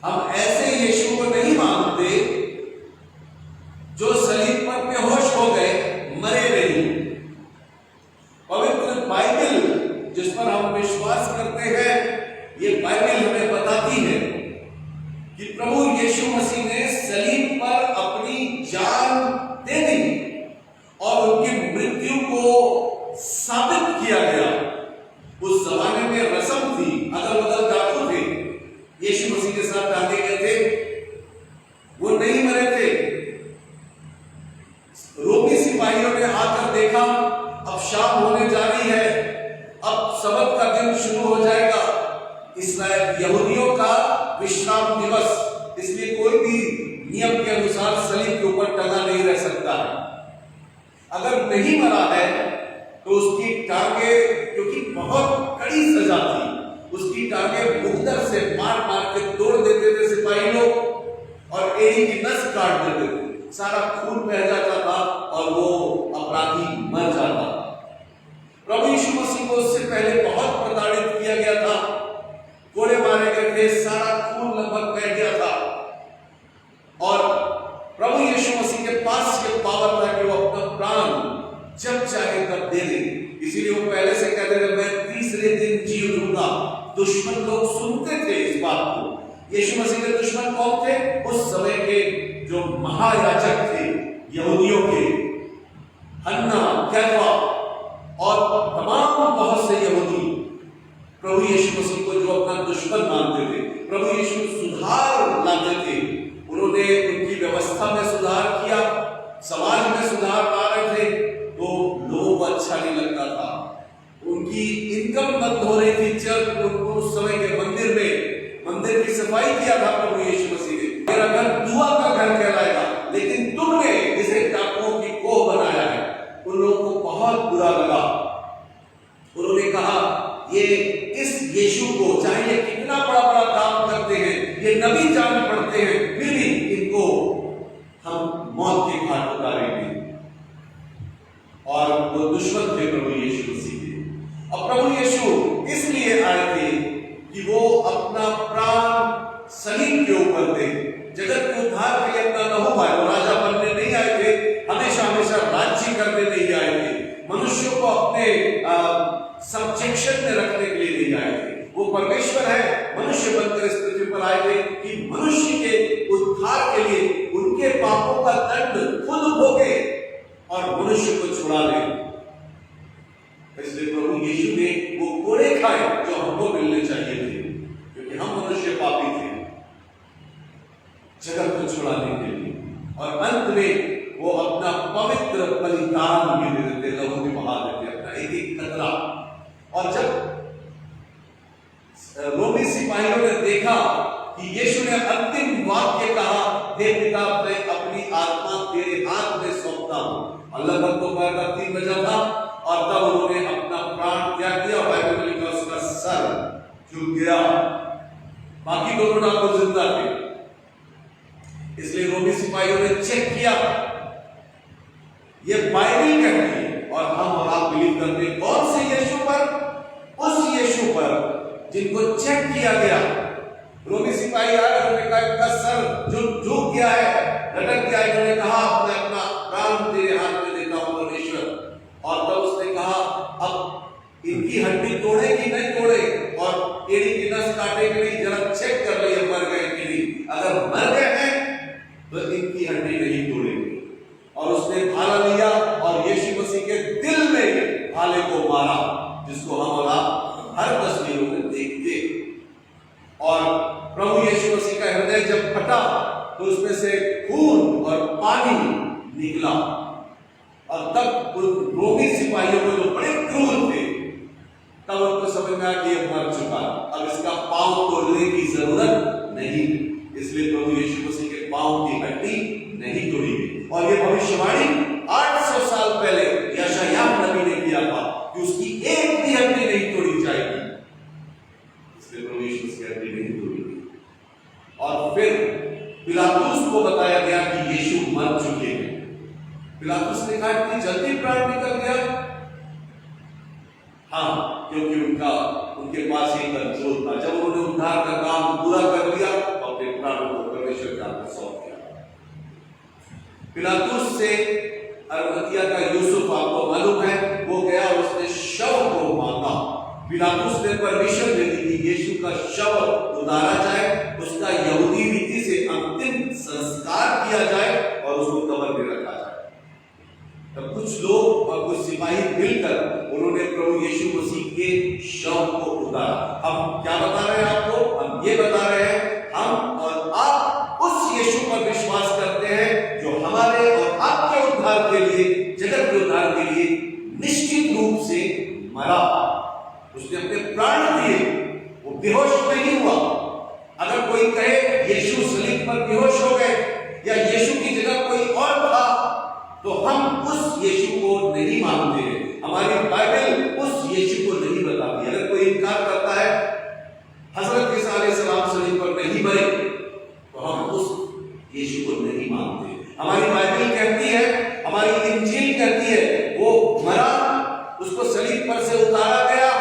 हम ऐसे यीशु को नहीं मानते जो सलीब पर बेहोश हो गए, मरे नहीं। पवित्र बाइबल जिस पर हम विश्वास करते हैं, ये बाइबल हमें बताती है कि प्रभु यीशु मसीह ने सलीब पर अपनी जान दे दी और उनकी मृत्यु को साबित किया गया। उस जमाने में रस्म थी, अदल बदल डाकू थे, यीशु मसीह के साथ डाले गए थे, वो नहीं मरे थे। रोमी सिपाहियों ने आकर देखा, अब शाम होने जा रही है, अब सबत का दिन शुरू हो जाएगा, इस्राएल यहूदियों का विश्राम दिवस, इसलिए कोई भी नियम के अनुसार सलीब के ऊपर टंगा नहीं रह सकता है। अगर नहीं मरा है तो उसकी टांगे, क्योंकि बहुत कड़ी सजा थी, उसकी टांगे मुक्तर से मार मार के तोड़ देते थे सिपाही लोग और एड़ी की नस काट देते थे, सारा खून बह जाता था और वो अपराधी मर जाता। प्रभु यीशु मसीह को उससे पहले बहुत प्रताड़ित किया गया था, कोड़े मारे गए थे, सारा खून लगभग बह गया था और प्रभु यीशु मसीह के पास ये पावर था कि वो अपना प्राण जब चाहे तब दे दे। इसीलिए वो पहले से कहते थे, मैं तीसरे दिन जी उठूंगा। दुश्मन लोग सुनते थे इस बात को। यीशु मसीह के दुश्मन कौन थे? उस समय के जो महायाजक थे यहूदियों के, हन्ना, कैफा और तमाम बहुत से यहूदी प्रभु यीशु मसीह को जो अपना दुश्मन मानते थे। प्रभु यीशु सुधार लाते थे, उन्होंने उनकी व्यवस्था में सुधार किया, समाज में सुधार ला रहे थे, तो लोगों को अच्छा नहीं लगता था। उनकी इनकम बंद हो रही थी, चर्च उनको उस समय के मंदिर की सफाई किया था प्रभु यीशु मसीह ने, मेरा घर दुआ का घर कहलाएगा, लेकिन तुमने इसे डाकुओं की कोह बनाया है। उन लोगों को बहुत बुरा लगा। उन्होंने कहा, ये इस यीशु को, चाहे ये कितना बड़ा बड़ा काम करते हैं, ये नबी जान पड़ते हैं, फिर भी इनको हम मौत के घाट उतारेंगे। और वो दुश्मन थे प्रभु यीशु मसीह के। अब प्रभु यीशु इसलिए आए थे कि वो अपना प्राण सलीब के ऊपर दे, जगत के उद्धार के लिए अपना लहू बहाए। वो राजा बनने नहीं आए थे, हमेशा हमेशा राज्य करने नहीं आए थे, मनुष्यों को अपने सब्जेक्शन में रखने के लिए नहीं आए थे। वो परमेश्वर है, मनुष्य बनकर इस पृथ्वी पर आए थे कि मनुष्य के उद्धार के लिए उनके पापों का दंड खुद भोगे और मनुष्य को छुड़ा ले। इसलिए प्रभु यीशु ने वो कोड़े खाए जो हमको मिलने चाहिए थे, क्योंकि हम मनुष्य पापी थे, जगत को छुड़ाने के लिए। और अंत में वो अपना पवित्र बलिदान भी दे देते, लहू भी बहा देते, अपना एक एक कतरा। और जब रोमी सिपाहियों ने देखा कि यीशु ने अंतिम वाक्य कहा, हे पिता, मैं अपनी आत्मा तेरे हाथ में सौंपता हूं, और लगभग दोपहर का 3 बजा था, और तब उन्होंने अपना प्राण त्याग दिया। बाइबल में लिखा, उसका सर झुक गया, बाकी दोनों ना तो जिंदा थे। इसलिए रोमी सिपाहियों ने चेक किया, ये बाइबल कहती है और हम और आप बिलीव करते हैं कौन से यीशु पर? उस यीशु पर जिनको चेक किया गया। रोमी सिपाही आए, उन्होंने कहा इनका सर झुक गया है, लटक गया। इन्होंने कहा, मैं अपना प्राण तेरे हाथ में देता हूं परमेश्वर। और तब उसने कहा, अब इनकी हड्डी तोड़े कि नहीं तोड़े, और एड़ी की नस काटे कि नहीं, जरा चेक कर ले मर गए कि नहीं। अगर मर गए हैं तो इनकी हड्डी नहीं तोड़ेंगे। और उसने भाला लिया और यीशु मसीह के दिल में भाले को मारा, जिसको हम और आप हर तस्वीरों में देखते। और प्रभु यीशु मसीह का हृदय जब फटा तो उसमें से खून और पानी निकला। और तब उन रोमी सिपाहियों को, जो बड़े क्रूर थे, तब उनको समझ में आया कि ये मर चुका, अब इसका पांव तोड़ने की जरूरत नहीं। इसलिए प्रभु यीशु मसीह के पांव की हड्डी नहीं तोड़ी गई। और ये भविष्यवाणी 800 साल पहले यशायाह नबी ने किया था कि उसकी एक भी हड्डी नहीं तोड़ी जाएगी। इसलिए प्रभु यीशु की हड्डी नहीं तोड़ी गई। और फिर पिलातुस को बताया गया कि यीशु मर चुके हैं। पिलातुस ने कहा, इतनी जल्दी प्राण निकल गया? हाँ, क्योंकि उनके पास ही कंट्रोल था। जब उन्होंने उद्धार का काम पूरा कर लिया, अपने पिलातुस से अरमतिया का यूसुफ आपको मालूम है, वो गया और उसने शव को मांगा। पिलातुस ने परमिशन दे दी कि यीशु का शव उतारा जाए, उसका यहूदी रीति से अंतिम संस्कार किया जाए और उसको कब्र में रखा जाए। तब कुछ लोग और कुछ सिपाही मिलकर उन्होंने प्रभु यीशु मसीह के शव को उतारा। हम क्या बता रहे हैं आपको? हम ये बता रहे हैं, हम और आप उस यीशु पर विश्वास करते हैं जो हमारे और आपके उद्धार के लिए, जगत के उद्धार के लिए निश्चित रूप से मरा, उसने अपने प्राण दिए, वो बेहोश नहीं हुआ। अगर कोई कहे यीशु सलीब पर बेहोश हो गए या यीशु की जगह कोई और था, तो हम उस यीशु को नहीं मानते हैं। हमारी बाइबल उस यीशु को नहीं बताती। अगर कोई इनकार करता है हजरत ईसा अलैहिस्सलाम सलीब पर नहीं मरे, तो हम उस यीशु को नहीं मानते। हमारी बाइबल कहती है, हमारी इंजील कहती है, वो मरा, उसको सलीब पर से उतारा गया,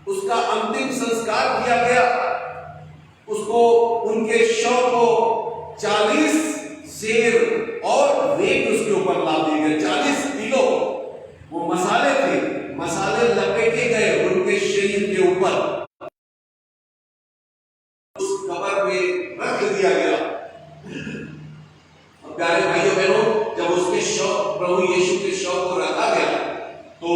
उसका अंतिम संस्कार किया गया, उसको उनके शव को 40 सेर और वेट उसके ऊपर ला दिए गए। 40 किलो वो मसाले थे, मसाले लपेटे गए उनके शरीर के ऊपर, उस कब्र में रख दिया गया। प्यारे भाइयों बहनों, जब उसके शव, प्रभु यीशु के शव को रखा गया, तो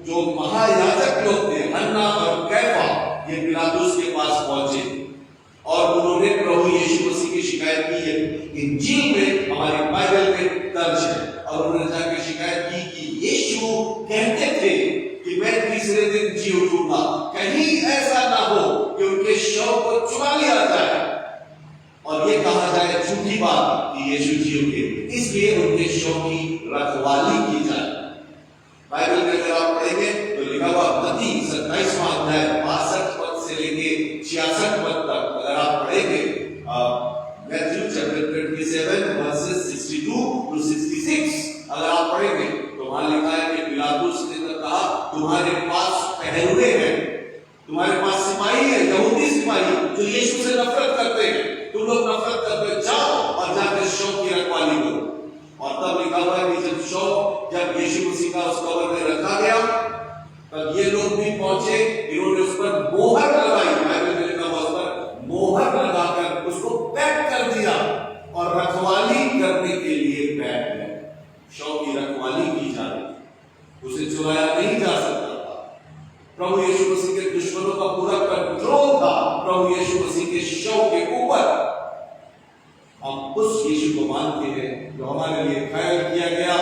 जो महायाजक लोग थे, हन्ना और कैफा, ये पिलातुस के पास पहुंचे और उन्होंने प्रभु यीशु मसीह की शिकायत की है। इंजील में, हमारी बाइबल में दर्ज है, और उन्होंने जाकर शिकायत की कि यीशु कहते थे कि मैं तीसरे दिन जी उठूंगा, कहीं ऐसा ना हो कि उनके शव को चुरा लिया जाए और ये कहा जाए झूठी बात कि यीशु जी उठे, इसलिए उनके शव की रखवाली की जाए। बाइबल में अगर आप पढ़ेंगे तो लिखा हुआ मत्ती 27वां अध्याय 62 पद से लेके 66 पद तक अगर आप पढ़ेंगे, मैथ्यू चैप्टर 27 वर्सेस 62 टू 66 अगर आप पढ़ेंगे तो वहां लिखा है कि पिलातुस ने तो कहा, तुम्हारे पास पहरुए हैं, तुम्हारे पास सिपाही है, यहूदी सिपाही जो यीशु से नफरत करते हैं, तुम लोग नफरत करते, जाओ और जाकर शव की रखवाली करो। और तब लिखा हुआ है कि जब यीशु मसीह का उस कब्र में रखा गया, तब ये लोग भी पहुंचे, इन्होंने उस पर मोहर लगाई, बाइबल में लिखा हुआ उस पर मोहर लगाकर उसको पैक कर दिया और रखवाली करने के लिए पैक है। शव की रखवाली की जा रही, उसे चुराया नहीं जा सकता था। प्रभु यीशु मसीह के दुश्मनों का पूरा कंट्रोल था प्रभु यीशु मसीह के शव के ऊपर। हम उस यीशु को मानते हैं जो हमारे लिए घायल किया गया,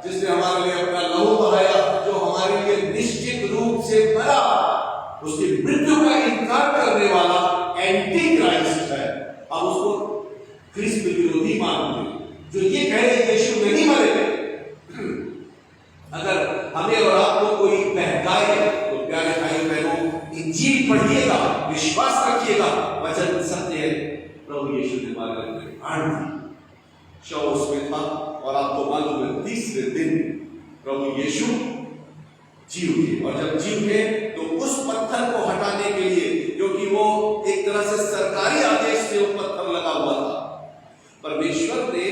जिसने हमारे लिए अपना लहू बहाया, जो हमारे लिए निश्चित रूप से मरा, उसकी मृत्यु का इनकार करने वाला एंटी क्राइस्ट है। हम उसको ख्रिस्त विरोधी मानते हैं, जो ये कहे यीशु नहीं मरे। अगर हमें और आपको कोई बहकाए तो प्यारे भाई बहनों, इंजील पढ़िएगा, विश्वास रखिएगा, वचन सत्य है। प्रभु यीशु ने हमारे लिए प्राण दिए, शव उसमें था, और आपको मालूम है तीसरे दिन प्रभु यीशु जी उठे। और जब जी उठे तो उस पत्थर को हटाने के लिए, क्योंकि वो एक तरह से सरकारी आदेश से वो पत्थर लगा हुआ था, परमेश्वर ने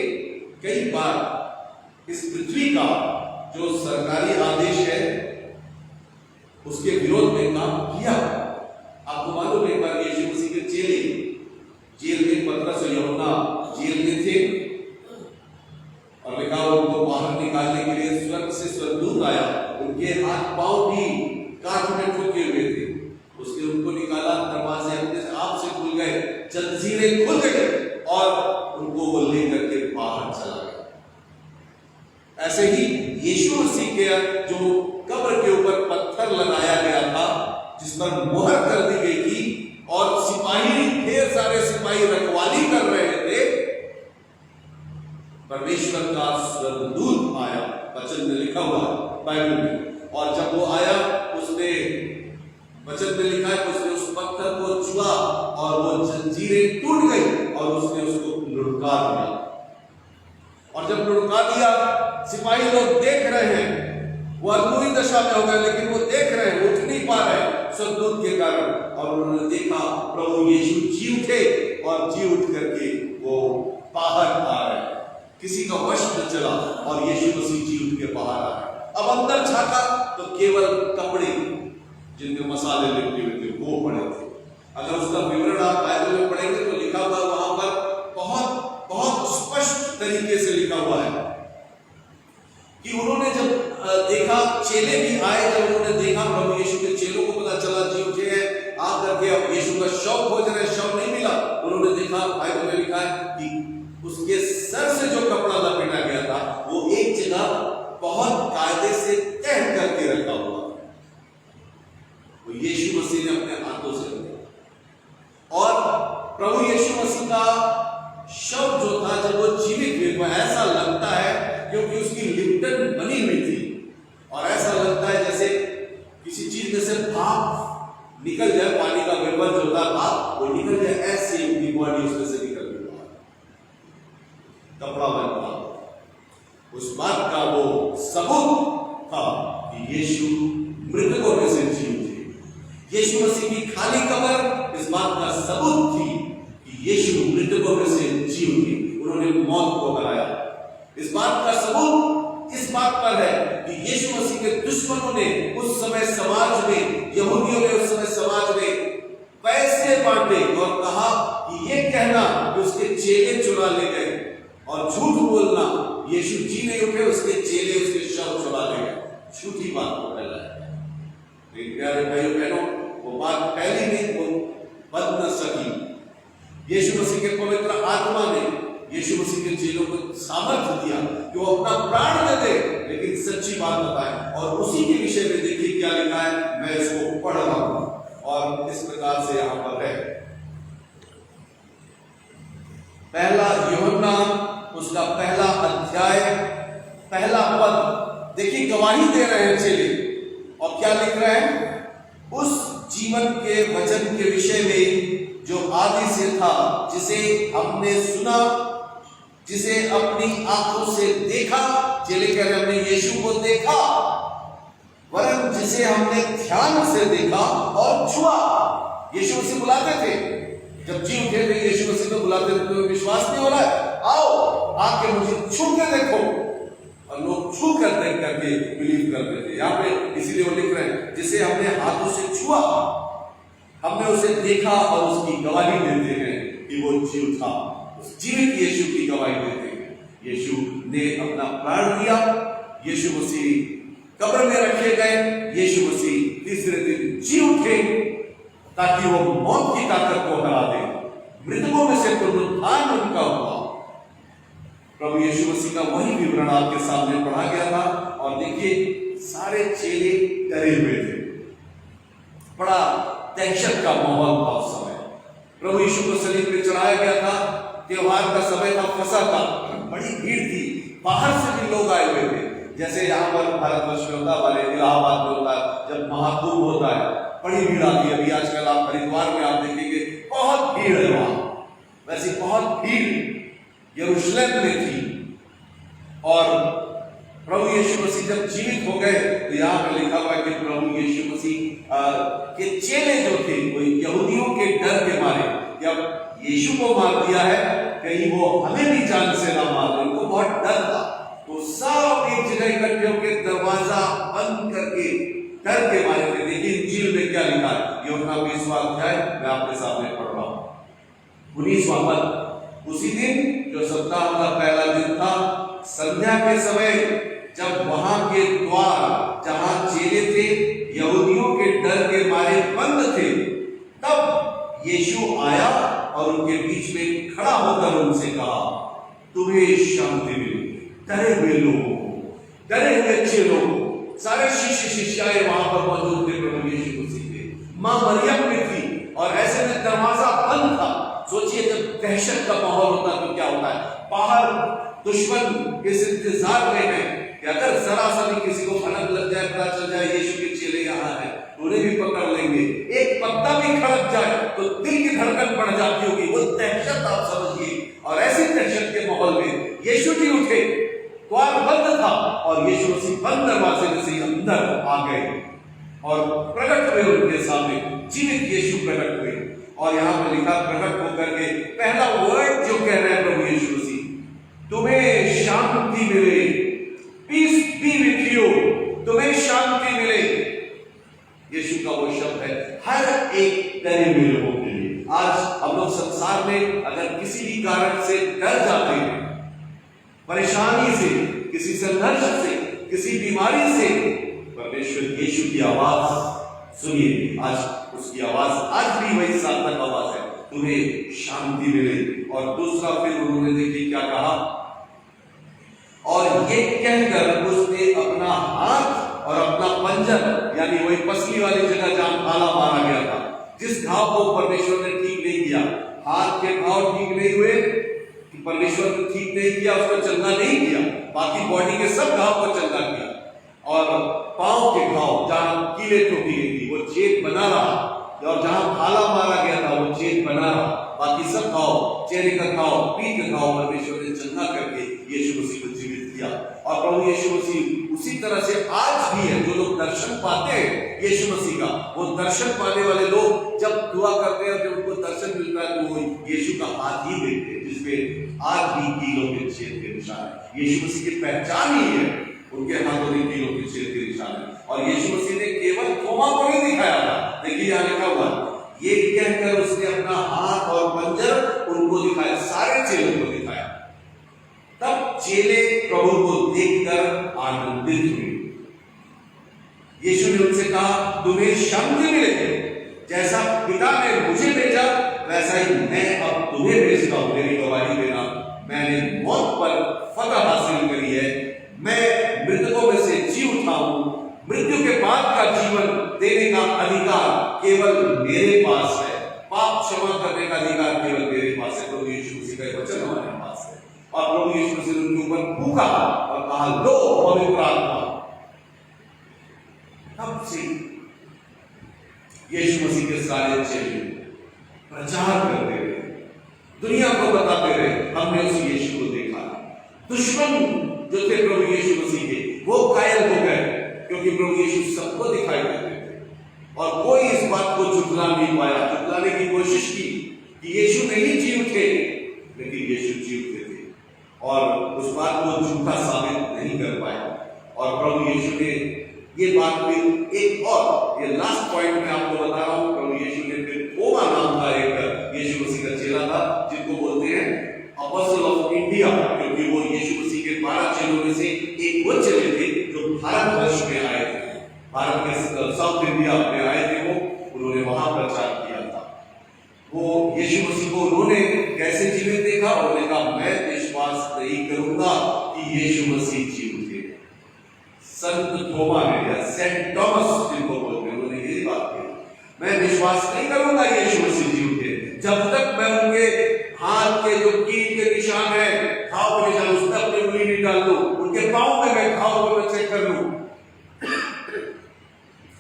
कई बार इस पृथ्वी का जो सरकारी आदेश है उसके विरोध में काम किया। आपको मालूम है, एक बार यीशु मसीह के चेले जेल में, पतरस और यूहन्ना जेल में थे, और लिखा उनको बाहर निकालने के लिए स्वर्ग से स्वर्गदूत आया, उनके हाथ पांव भी कांच में ठोके हुए थे, उसने उनको निकाला, दरवाजे अपने आप से खुल गए, जंजीरें खुल गई और उनको वो लेकर के बाहर चला गया। ऐसे ही यीशु मसीह के जो कब्र के ऊपर पत्थर लगाया गया था, जिस पर मोहर कर दी गई थी, और सिपाही, ढेर सारे सिपाही रखवाली कर रहे थे, परमेश्वर का स्वर्गदूत आया, वचन में लिखा हुआ बाइबल में। और जब वो आया, उसने, वचन में लिखा है, उसने उस पत्थर को छुआ और वो जंजीरें टूट गई और उसने उसको लुढ़का दिया। और जब लुढ़का दिया, सिपाही लोग देख रहे हैं, वो अधूरी दशा में हो गए, लेकिन वो देख रहे हैं, उठ नहीं पा रहे स्वर्गदूत के कारण, और उन्होंने देखा प्रभु यीशु जी उठे, और जी उठ करके वो बाहर आ रहे। किसी का वश न चला और यीशु मसीह जी उठ के बाहर आए। अब अंदर झांका तो केवल कपड़े जिनमें मसाले लिपटे हुए थे वो पड़े थे। अगर उसका विवरण आप बाइबल में पढ़ेंगे तो लिखा हुआ वहां पर बहुत बहुत स्पष्ट तरीके से लिखा हुआ है कि उन्होंने जब देखा, चेले भी आए, जब उन्होंने देखा प्रभु यीशु के, चेलों को पता चला जी उठे हैं, आकर के अब यीशु का शव खोज रहे, शव नहीं मिला। उन्होंने देखा, बाइबल में लिखा है कि उसके सर से जो कपड़ा लपेटा गया था वो एक जगह बहुत कायदे से तह करके रखा हुआ, वो यीशु मसीह ने अपने हाथों से किया। और प्रभु यीशु मसीह का शव जो था, जब वो जीवित हुआ, ऐसा लगता है क्योंकि उसकी लिप्टन बनी हुई थी और ऐसा लगता है जैसे किसी चीज में से भाप निकल जाए, पानी का वेपर जो होता है भाप वो निकल जाए, ऐसे उनकी बॉडी उसमें से निकल गई, कपड़ा बना। उस बात का वो सबूत था कि यीशु मृतकों में से जी उठे। यीशु मसीह की खाली कब्र इस बात का सबूत थी कि यीशु मृतकों में से जी उठे, उन्होंने मौत को हराया। इस बात का सबूत इस बात पर है कि यीशु मसीह के दुश्मनों ने उस समय समाज में, यहूदियों ने उस समय समाज में पैसे बांटे और कहा कि ये कहना कि उसके चेले चुरा ले गए और झूठ बोलना यीशु जी नहीं उठे, उसके चेले उसके शव चुरा ले गए, झूठी बात को फैलाया। प्यारे भाइयों बहनों, वो बात फैली नहीं, वो बद न सकी। यीशु मसीह के पवित्र आत्मा ने यीशु मसीह के चेलों को सामर्थ्य दिया कि वो अपना प्राण न दे लेकिन सच्ची बात बताए। और उसी के विषय में देखिए क्या लिखा है, मैं इसको पढ़ रहा हूं और इस प्रकार से यहां पर है। पहला यूहन्ना उसका पहला अध्याय पहला पद, देखिए गवाही दे रहे हैं चेले और क्या लिख रहे हैं, उस जीवन के वचन के विषय में जो आदि से था, जिसे हमने सुना, जिसे अपनी आंखों से देखा। चेले कह रहे हमने यीशु को देखा, वरन जिसे हमने ध्यान से देखा और छुआ। यीशु मसीह बुलाते थे, जब जी उठे थे यीशु मसीह को बुलाते थे, तो विश्वास नहीं हो रहा है, आओ आके मुझे छू के देखो, और लोग छू कर देख करके बिलीव करते थे। यहाँ पे इसीलिए वो लिख रहे हैं जिसे हमने हाथों से छुआ, हमने उसे देखा और उसकी गवाही देते हैं कि वो जीव था। उस जीवित यीशु की गवाही देते हैं। यीशु ने अपना प्राण दिया, यीशु मसीह कब्र में रखे गए, यीशु मसीह तीसरे दिन जी उठे ताकि वो मौत की ताकत को हरा दे, मृतकों में से पुनरुत्थान उनका हुआ। प्रभु यीशु मसीह का वही विवरण आपके सामने पढ़ा गया था और देखिए सारे चेले डरे हुए थे, बड़ा दहशत का माहौल था उस समय। प्रभु यीशु को सलीब पे चढ़ाया गया था, त्योहार का समय था, फसह का, बड़ी भीड़ थी, बाहर से भी लोग आए हुए थे। जैसे यहाँ पर भारतवर्ष में होता है, हमारे इलाहाबाद में होता है, जब महाकुंभ होता है बड़ी भीड़ आती है। अभी आजकल आप हरिद्वार में आप देखेंगे बहुत भीड़ है वहां, वैसी बहुत भीड़ यरूशलेम में थी। और प्रभु यीशु मसीह जब जीवित हो गए तो यहाँ पे लिखा हुआ है कि प्रभु यीशु मसीह के चेले जो थे वो यहूदियों के डर के मारे, जब यीशु को मार दिया है कहीं वो हमें भी जान से ना मार दे, उनको बहुत डर था, तो सब एक जगह इकट्ठे होकर दरवाजा बंद करके डर के मारे थे। देखिए इंजील में क्या लिखा है, यूहन्ना 20वां अध्याय मैं आपके सामने पढ़ रहा हूं, 19वां पद। उसी दिन जो सप्ताह का पहला दिन था, संध्या के समय जब वहां के द्वार जहां चेले थे यहूदियों के डर के मारे बंद थे, तब यीशु आया और उनके बीच में खड़ा होकर उनसे कहा, तुम्हें शांति मिले। डरे हुए लोगों को, डरे हुए चेलों को, सारे शिष्य शिष्याएं वहां पर मौजूद थे, प्रभु यीशु मसीह थे, मां मरियम भी थी, और ऐसे में दरवाजा बंद था। सोचिए जब दहशत का माहौल होता है तो क्या होता है, बाहर दुश्मन इस इंतजार में है कि अगर जरा सा भी किसी को भनक लग जाए, पता चल जाए यीशु के चेले यहाँ हैं, उन्हें भी पकड़ लेंगे, एक पत्ता भी खड़क जाए तो दिल की धड़कन बढ़ जाती होगी, वो दहशत आप समझिए। और ऐसी दहशत के माहौल में यीशु जी उठे, द्वार बंद था और यीशु मसीह बंद दरवाजे में से अंदर आ गए और प्रकट हुए उनके सामने, जीवित यीशु प्रकट हुए। और यहाँ पर लिखा प्रकट होकर के पहला वर्ड जो कह रहे हैं प्रभु यीशु मसीह, तुम्हें शांति मिले, पीस बी विथ यू, तुम्हें शांति मिले। यीशु का वो शब्द है हर एक डरे हुए लोगों के लिए। आज हम लोग संसार में अगर किसी भी कारण से डर जाते हैं, परेशानी से, किसी संघर्ष से, किसी बीमारी से, परमेश्वर यीशु की आवाज सुनिए। आज उसकी आवाज आज भी वही सार्थक आवाज है, तुम्हें शांति मिले। और दूसरा फिर उन्होंने देखिए क्या कहा, और ये कहकर उसने अपना हाथ और अपना पंजर, यानी वही पसली वाली जगह जहां भाला मारा गया था, जिस घाव को परमेश्वर ने ठीक नहीं किया, हाथ के घाव ठीक नहीं हुए, परमेश्वर ने ठीक नहीं किया, उसको चंगा नहीं किया, बाकी बॉडी के सब घाव को चंगा किया। और पांव के घाव जहां कीले ठोकी गई थी वो छेद बना रहा, और जहां भाला मारा गया था वो छेद बना रहा, बाकी सब घाव, चेहरे का घाव, पीठ का घाव परमेश्वर ने चंगा करके यीशु मसीह को जीवित किया। और प्रभु यीशु मसीह उसी तरह से आज भी है। जो लोग दर्शन पाते हैं यीशु मसीह का, वो दर्शन पाने वाले लोग जब दुआ करते हैं, जब उनको दर्शन मिलता है, तो वो यीशु का हाथ ही देखते हैं, जिसपे आज भी कीलों के छेद के निशान है। यीशु मसीह की पहचान ही है, उनके हाथों में कीलों के छेद के निशान है। और यीशु मसीह ने केवल थोमा को नहीं दिखाया था, देखिए यहाँ लिखा हुआ, ये कहकर उसने अपना हाथ और पंजर उनको दिखाया, सारे चेलों को दिखाया। तब चेले प्रभु को देखकर आनंदित हुए। यीशु ने उनसे कहा, तुम्हें शांति मिले, जैसा पिता ने मुझे भेजा वैसा ही मैं अब तुम्हें भेजता हूं। मेरी गवाही देना, मैंने मौत पर फतह हासिल करी है, मैं मृतकों में से जी उठा हूं, मृत्यु के बाद का जीवन देने का अधिकार केवल मेरे पास है, पाप क्षमा करने का अधिकार केवल मेरे पास है। प्रभु यीशु मसीह का वचन हमारे पास है। और प्रभु यीशु मसीह ने उनके ऊपर फूंका और कहा, लो पवित्र आत्मा। तब से यीशु मसीह के सारे चेले प्रचार करते रहे, दुनिया को बताते रहे, हमने उस यीशु को देखा। दुश्मन जो थे प्रभु यीशु मसीह के, वो घायल हो गए, क्योंकि प्रभु यीशु सबको दिखाई देते थे। और कोई इस बात को झुठला नहीं पाया, झुठलाने की कोशिश की कि यीशु नहीं जी उठे, लेकिन यीशु जी उठे थे, और उस बात को झूठा साबित नहीं कर पाया। और प्रभु यीशु ने ये बात फिर एक और, ये लास्ट पॉइंट में आपको बता रहा हूं, प्रभु यीशु ने फिर थोमा नाम का एक यीशु मसीह का चेला था, जिनको बोलते हैं अपोस्टल ऑफ इंडिया, क्योंकि वो यीशु मसीह के 12 चेलों में से एक वो चेले थे जो भारतवर्ष में आए थे, भारत के साउथ इंडिया में आए थे। वो उन्होंने वहां प्रचार किया था। वो यीशु मसीह को उन्होंने कैसे जीवित देखा, उन्होंने कहा, मैं विश्वास नहीं करूंगा कि यीशु मसीह जी उठे। संत थोमा ने, या सेंट थॉमस जिनको बोलते हैं, उन्होंने यही बात की, मैं विश्वास नहीं करूंगा यीशु मसीह जी उठे जब तक मैं उनके हाथ के जो कील के निशान है, घाव के निशान, उस पर अपनी उंगली नहीं डाल दूं, उनके पांव में मैं घाव को मैं चेक कर लूं,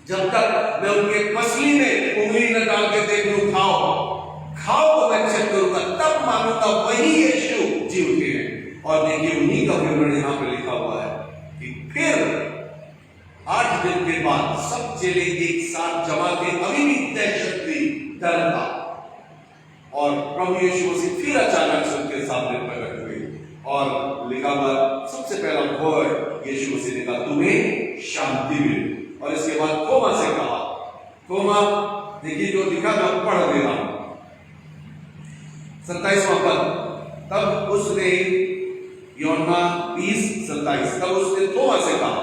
जब तक मैं उनके पसली में उंगली न डाल के देख लूं, घाव को मैं चेक करूंगा, तब मानूंगा वही यीशु जी उठे हैं। और देखिए उन्हीं का विवरण यहाँ पे लिखा हुआ है कि फिर 8 दिन के बाद सब चेले एक साथ जमा थे, अभी भी दहशत थी, डर था। और प्रभु यीशु मसीह फिर अचानक से उनके सामने प्रकट हुए, और लिखा हुआ सबसे पहला वर्ड यीशु मसीह ने कहा, तुम्हें शांति मिले। और इसके बाद थोमा से कहा, थोमा, देखिए जो लिखा मैं पढ़ दे रहा हूं, 27वां पद, तब उसने, यूहन्ना 20:27, तब उसने थोमा से कहा,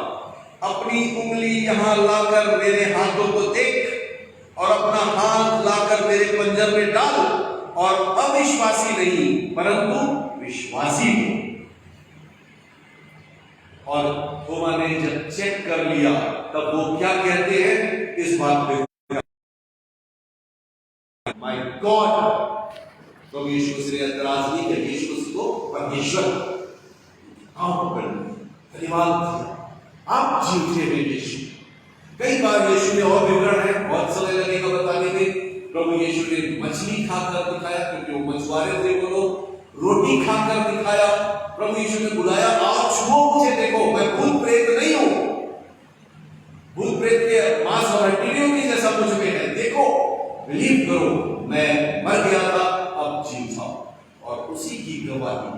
अपनी उंगली यहां लाकर मेरे हाथों को देख, और अपना हाथ लाकर मेरे पंजर में डाल, और अविश्वासी नहीं परंतु विश्वासी हो। और थोमा ने जब चेक कर लिया, तब वो क्या कहते हैं इस बात पे, माय गॉड। तो यीशु मसीह ने एतराज नहीं किया, यीशु मसीह को परमेश्वर धन्यवाद, आप जीवते हैं यीशु। कई बार यीशु ने, और विवरण है, बहुत समय लगेगा बताने में, प्रभु यीशु ने मछली खाकर दिखाया, क्योंकि वो मछुआरे थे वो लोग, रोटी खाकर दिखाया। प्रभु यीशु ने बुलाया, आओ छुओ मुझे, देखो मैं भूत प्रेत नहीं हूं, भूत प्रेत के मांस और हड्डियों की जैसा मुझ में है, देखो बिलीव करो, मैं मर गया था अब जीवित हूं। और उसी की गवाही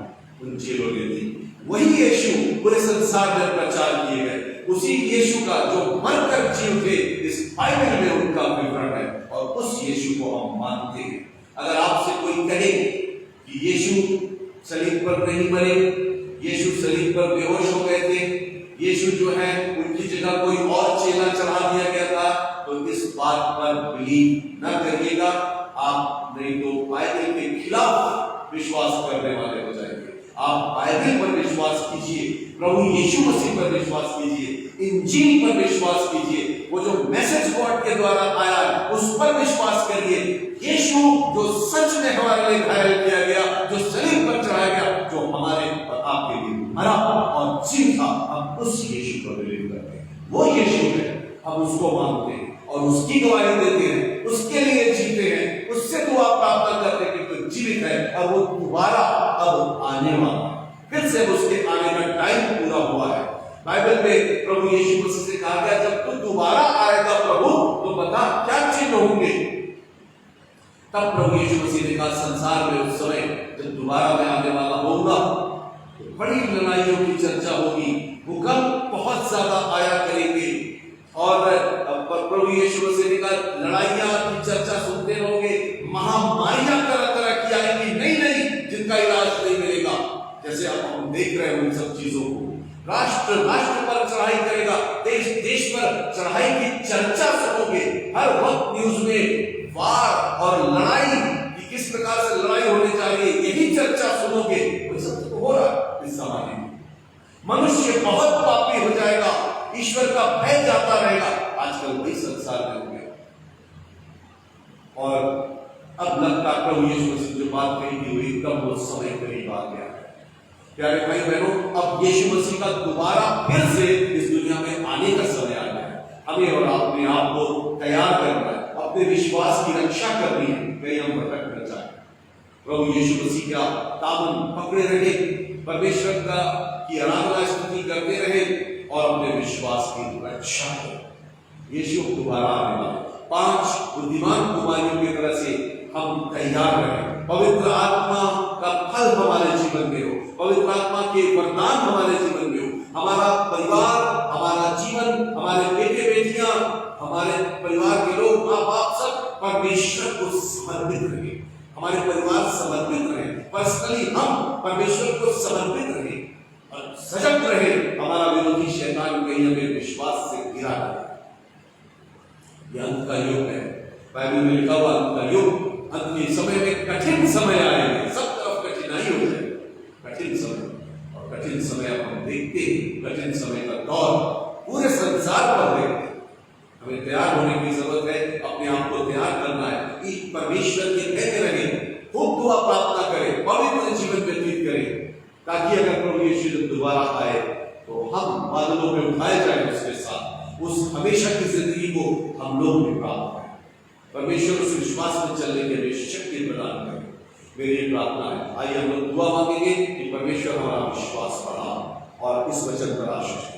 उन चेलों ने दी। वही यीशु पूरे संसार में प्रचार किए गए, उसी यीशु का जो मरकर जी उठे इस बाइबल में उनका विवरण है और उस यीशु को हम मानते हैं। अगर आपसे कोई कहे कि यीशु सलीब पर नहीं मरे, यीशु सलीब पर बेहोश हो गए थे, यीशु जो है उनकी जगह कोई और चेला चढ़ा दिया गया था, तो इस बात पर बिलीव न करिएगा। आप नहीं तो बाइबल के खिलाफ विश्वास करने वाले हो जाएंगे। आप बाइबल पर विश्वास कीजिए, प्रभु यीशु मसीह पर विश्वास कीजिए, इंजील पर विश्वास कीजिए, वो जो मैसेज गॉड के द्वारा आया उस पर विश्वास करिए। यीशु जो सच में हमारे लिए घायल किया गया, जो सलीब पर चढ़ाया गया, जो हमारे और आपके लिए मरा और जीता, हम उस यीशु को बिलीव करते हैं। वो यीशु है, हम उसको मानते हैं और उसकी गवाही देते हैं, उसके लिए जीते हैं, उससे दुआ प्रार्थना करते हैं कि तो जीवित है और वो दोबारा अब आने वाला है, फिर से उसके आने का टाइम पूरा हुआ है। बाइबल में प्रभु यीशु मसीह से कहा गया, जब तू दोबारा आएगा प्रभु तो बता क्या चिन्ह होंगे। तब प्रभु यीशु मसीह ने कहा, संसार में उस समय जब दोबारा मैं आने वाला होगा तो बड़ी लड़ाइयों की चर्चा होगी, भूकंप बहुत ज्यादा आया करेंगे और प्रभु यीशु मसीह ने कहा लड़ाइयां की चर्चा सुनते रहोगे, महामारियां तरह तरह की आएंगी, नहीं जिनका इलाज नहीं मिलेगा। जैसे अब हम देख रहे हैं उन सब चीजों को, राष्ट्र पर चढ़ाई करेगा, देश पर चढ़ाई की चर्चा सुनोगे, हर वक्त न्यूज में वार और लड़ाई की किस प्रकार से लड़ाई होने जा रही है, यही चर्चा सुनोगे। वो सब तो हो रहा है इस जमाने में। मनुष्य बहुत पापी हो जाएगा, ईश्वर का भय जाता रहेगा। आजकल वही संसार में हो गया और अब लगता प्रभु यीशु मसीह जो बात कही थी वही कब वो समय करीब आ गया है। प्यारे भाई बहनों, अब यीशु मसीह का दोबारा फिर से इस दुनिया में आने का समय आ गया है। हमें और अपने आप को तैयार करना है, अपने विश्वास की रक्षा करनी है, कहीं हम भटक न जाए। प्रभु यीशु मसीह का दामन पकड़े रहे, परमेश्वर का की आराधना स्तुति करते रहे और अपने विश्वास की रक्षा करें। यीशु दोबारा आने वाला, 5 बुद्धिमान कुमारियों की तरह से हम तैयार रहें। पवित्र आत्मा का फल हमारे जीवन में हो, पवित्र आत्मा के वरदान हमारे जीवन में हो, हमारा परिवार, हमारा जीवन, हमारे बेटे बेटियां, हमारे परिवार के लोग, माँ बाप सब परमेश्वर को समर्पित रहे, हमारे परिवार समर्पित रहे, पर्सनली हम परमेश्वर को समर्पित रहे और सजग रहे, हमारा विरोधी शैतान कहीं हमें विश्वास से गिरा रहे। यह अंत का युग है, बाइबल में लिखा हुआ अंत का युग, अंत के समय में कठिन समय आएंगे, सब तरफ कठिनाई हो जाएगी, कठिन समय। और कठिन समय अब हम देखते हैं, कठिन समय का दौर पूरे संसार पर देखते हैं। हमें तैयार होने की जरूरत है, अपने आप को तैयार करना है कि परमेश्वर के कहते रहे, खूब दुआ प्रार्थना करें, पवित्र जीवन व्यतीत करें, ताकि अगर प्रभु यीशु जब दोबारा आए तो हम बादलों में उठाए जाए उसके साथ, उस हमेशा की जिंदगी को हम लोग भी प्राप्त करें। परमेश्वर उस विश्वास में चलने के लिए शक्ति प्रदान करें, मेरी ये प्रार्थना है। आइए हम लोग दुआ मांगेंगे कि परमेश्वर हमारा विश्वास बढ़ा और इस वचन पर आशीष